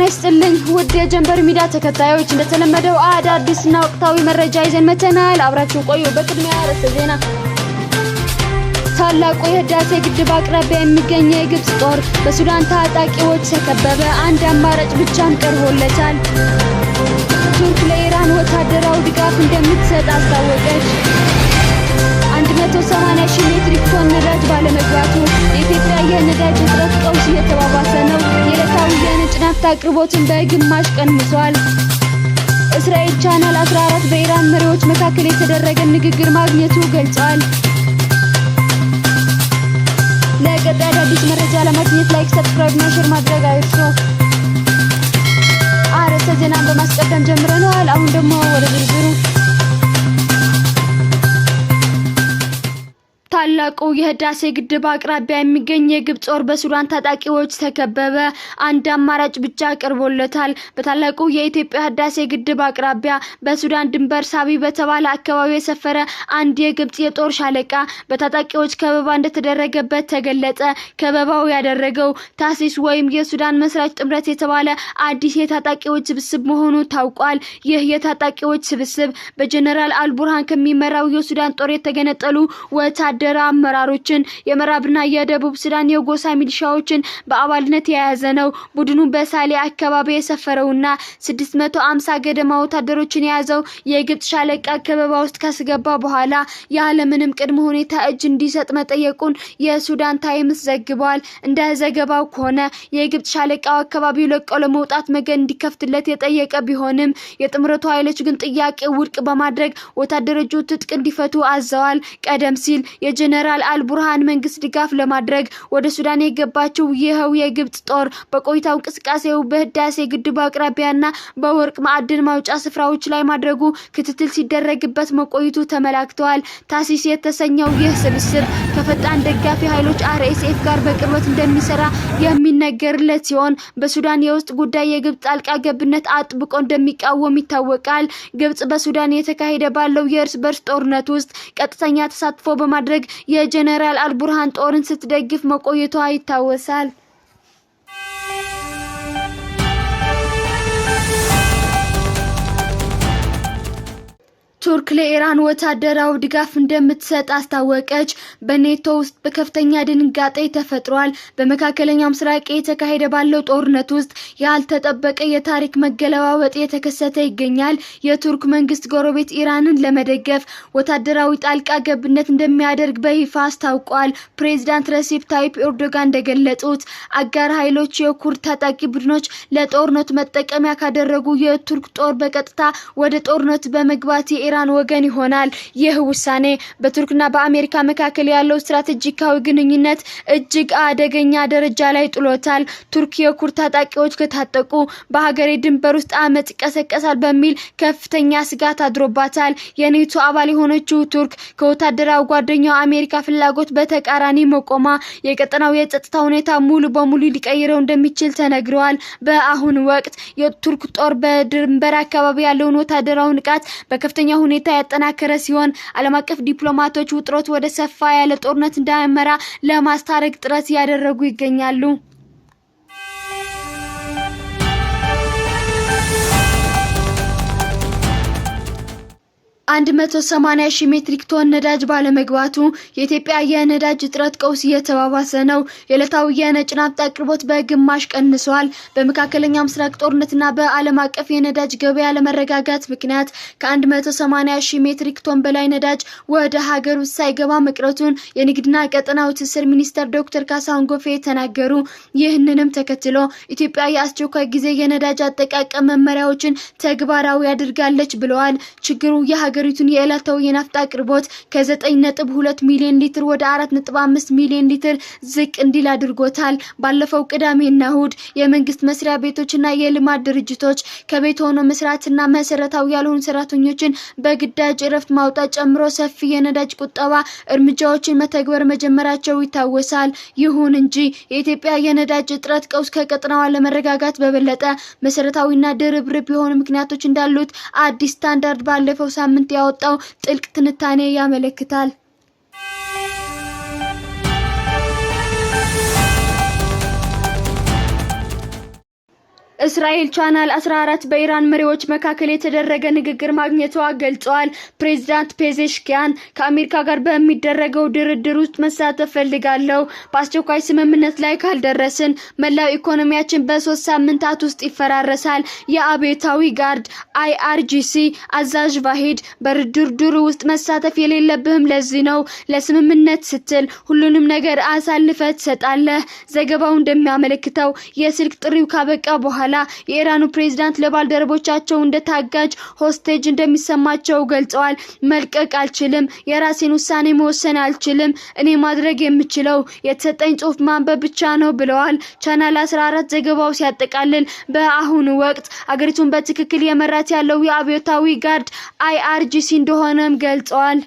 ይስጥልኝ ውድ የጀንበር ሚዲያ ተከታዮች እንደተለመደው አዳዲስና ወቅታዊ መረጃ ይዘን መተናል። አብራችሁ ቆዩ። በቅድሚያ ርዕሰ ዜና። ታላቁ የህዳሴ ግድብ አቅራቢያ የሚገኝ የግብጽ ጦር በሱዳን ታጣቂዎች ተከበበ። አንድ አማራጭ ብቻም ቀርቦለታል። ቱርክ ለኢራን ወታደራዊ ድጋፍ እንደምትሰጥ አስታወቀች። 180 ሺህ ሜትሪክ ቶን ነዳጅ ባለመግባቱ የኢትዮጵያ የነዳጅ እጥረት ቀውስ እየተባባሰ ነው። የዕለታዊ የነጭ ናፍጣ አቅርቦትን በግማሽ ቀንሷል። እስራኤል ቻናል 14 በኢራን መሪዎች መካከል የተደረገ ንግግር ማግኘቱ ገልጿል። ለቀጣይ አዲስ መረጃ ለማግኘት ላይክ፣ ሰብስክራይብ እና ሼር ማድረግ አይርሱ። አርዕስተ ዜናን በማስቀደም ጀምረናል። አሁን ደግሞ ወደ ዝርዝሩ። ታላቁ የህዳሴ ግድብ አቅራቢያ የሚገኝ የግብጽ ጦር በሱዳን ታጣቂዎች ተከበበ። አንድ አማራጭ ብቻ ቀርቦለታል። በታላቁ የኢትዮጵያ ህዳሴ ግድብ አቅራቢያ በሱዳን ድንበር ሳቢ በተባለ አካባቢ የሰፈረ አንድ የግብጽ የጦር ሻለቃ በታጣቂዎች ከበባ እንደተደረገበት ተገለጸ። ከበባው ያደረገው ታሲስ ወይም የሱዳን መስራች ጥምረት የተባለ አዲስ የታጣቂዎች ስብስብ መሆኑ ታውቋል። ይህ የታጣቂዎች ስብስብ በጀነራል አልቡርሃን ከሚመራው የሱዳን ጦር የተገነጠሉ ወታደራዊ አመራሮችን የምዕራብና የደቡብ ሱዳን የጎሳ ሚሊሻዎችን በአባልነት የያዘ ነው። ቡድኑ በሳሌ አካባቢ የሰፈረውና 650 ገደማ ወታደሮችን የያዘው የግብጽ ሻለቃ ከበባ ውስጥ ካስገባ በኋላ ያለምንም ቅድመ ሁኔታ እጅ እንዲሰጥ መጠየቁን የሱዳን ታይምስ ዘግቧል። እንደ ዘገባው ከሆነ የግብጽ ሻለቃው አካባቢው ለቆ ለመውጣት መገን እንዲከፍትለት የጠየቀ ቢሆንም የጥምረቱ ኃይሎች ግን ጥያቄ ውድቅ በማድረግ ወታደሮቹ ትጥቅ እንዲፈቱ አዘዋል። ቀደም ሲል የጀነራል አልቡርሃን መንግስት ድጋፍ ለማድረግ ወደ ሱዳን የገባቸው ይኸው የግብጽ ጦር በቆይታው እንቅስቃሴው በህዳሴ ግድብ አቅራቢያና በወርቅ ማዕድን ማውጫ ስፍራዎች ላይ ማድረጉ ክትትል ሲደረግበት መቆይቱ ተመላክቷል። ታሲስ የተሰኘው ይህ ስብስብ ከፈጣን ደጋፊ ኃይሎች RSF ጋር በቅርበት እንደሚሰራ የሚነገርለት ሲሆን በሱዳን የውስጥ ጉዳይ የግብጽ ጣልቃ ገብነት አጥብቆ እንደሚቃወም ይታወቃል። ግብጽ በሱዳን የተካሄደ ባለው የእርስ በርስ ጦርነት ውስጥ ቀጥተኛ ተሳትፎ በማድረግ የጀነራል አልቡርሃን ጦርን ስትደግፍ መቆየቷ ይታወሳል። ቱርክ ለኢራን ወታደራዊ ድጋፍ እንደምትሰጥ አስታወቀች። በኔቶ ውስጥ በከፍተኛ ድንጋጤ ተፈጥሯል። በመካከለኛው ምስራቅ የተካሄደ ባለው ጦርነት ውስጥ ያልተጠበቀ የታሪክ መገለባበጥ የተከሰተ ይገኛል። የቱርክ መንግስት ጎረቤት ኢራንን ለመደገፍ ወታደራዊ ጣልቃ ገብነት እንደሚያደርግ በይፋ አስታውቋል። ፕሬዝዳንት ረሲፕ ታይፕ ኤርዶጋን እንደገለጹት አጋር ኃይሎች የኩርድ ታጣቂ ቡድኖች ለጦርነቱ መጠቀሚያ ካደረጉ የቱርክ ጦር በቀጥታ ወደ ጦርነቱ በመግባት የኢራን ወገን ይሆናል። ይህ ውሳኔ በቱርክና በአሜሪካ መካከል ያለው ስትራቴጂካዊ ግንኙነት እጅግ አደገኛ ደረጃ ላይ ጥሎታል። ቱርክ የኩርድ ታጣቂዎች ከታጠቁ በሀገሬ ድንበር ውስጥ አመጽ ይቀሰቀሳል በሚል ከፍተኛ ስጋት አድሮባታል። የኔቶ አባል የሆነችው ቱርክ ከወታደራዊ ጓደኛው አሜሪካ ፍላጎት በተቃራኒ መቆሟ የቀጠናው የጸጥታ ሁኔታ ሙሉ በሙሉ ሊቀይረው እንደሚችል ተነግሯል። በአሁኑ ወቅት የቱርክ ጦር በድንበር አካባቢ ያለውን ወታደራዊ ንቃት በከፍተኛ ሁኔታ ያጠናከረ ሲሆን ዓለም አቀፍ ዲፕሎማቶች ውጥረት ወደ ሰፋ ያለ ጦርነት እንዳያመራ ለማስታረቅ ጥረት ያደረጉ ይገኛሉ። 180 ሺህ ሜትሪክ ቶን ነዳጅ ባለመግባቱ የኢትዮጵያ የነዳጅ እጥረት ቀውስ እየተባባሰ ነው። የዕለታዊ የነጭ ናፍጣ አቅርቦት በግማሽ ቀንሷል። በመካከለኛው ምስራቅ ጦርነትና በዓለም አቀፍ የነዳጅ ገበያ ለመረጋጋት ምክንያት ከ180 ሺህ ሜትሪክ ቶን በላይ ነዳጅ ወደ ሀገር ውስጥ ሳይገባ መቅረቱን የንግድና ቀጠናዊ ትስስር ሚኒስትር ዶክተር ካሳሁን ጎፌ ተናገሩ። ይህንንም ተከትሎ ኢትዮጵያ የአስቸኳይ ጊዜ የነዳጅ አጠቃቀም መመሪያዎችን ተግባራዊ አድርጋለች ብለዋል። ችግሩ የሀገሪቱን የዕለታዊ የናፍጣ አቅርቦት ከ9.2 ሚሊዮን ሊትር ወደ 4.5 ሚሊዮን ሊትር ዝቅ እንዲል አድርጎታል። ባለፈው ቅዳሜና እሁድ የመንግስት መስሪያ ቤቶችና የልማት ድርጅቶች ከቤት ሆኖ መስራትና መሰረታዊ ያልሆኑ ሰራተኞችን በግዳጅ እረፍት ማውጣት ጨምሮ ሰፊ የነዳጅ ቁጠባ እርምጃዎችን መተግበር መጀመራቸው ይታወሳል። ይሁን እንጂ የኢትዮጵያ የነዳጅ እጥረት ቀውስ ከቀጠናው ለመረጋጋት በበለጠ መሰረታዊና ድርብርብ የሆኑ ምክንያቶች እንዳሉት አዲስ ስታንዳርድ ባለፈው ሳምንት ያወጣው ጥልቅ ትንታኔ ያመለክታል። እስራኤል ቻናል 14 በኢራን መሪዎች መካከል የተደረገ ንግግር ማግኘቷ ገልጿል። ፕሬዝዳንት ፔዜሽኪያን ከአሜሪካ ጋር በሚደረገው ድርድር ውስጥ መሳተፍ ፈልጋለሁ። በአስቸኳይ ስምምነት ላይ ካልደረስን መላው ኢኮኖሚያችን በ3 ሳምንታት ውስጥ ይፈራረሳል። የአብዮታዊ ጋርድ IRGC አዛዥ ቫሂድ በድርድሩ ውስጥ መሳተፍ የሌለብህም ለዚህ ነው። ለስምምነት ስትል ሁሉንም ነገር አሳልፈህ ትሰጣለህ። ዘገባው እንደሚያመለክተው የስልክ ጥሪው ካበቃ በኋላ የኢራኑ ፕሬዝዳንት ለባልደረቦቻቸው እንደታጋጅ ሆስቴጅ እንደሚሰማቸው ገልጸዋል። መልቀቅ አልችልም፣ የራሴን ውሳኔ መወሰን አልችልም፣ እኔ ማድረግ የምችለው የተሰጠኝ ጽሑፍ ማንበብ ብቻ ነው ብለዋል። ቻናል 14 ዘገባው ሲያጠቃልል በአሁኑ ወቅት አገሪቱን በትክክል የመራት ያለው የአብዮታዊ ጋርድ IRGC እንደሆነም ገልጸዋል።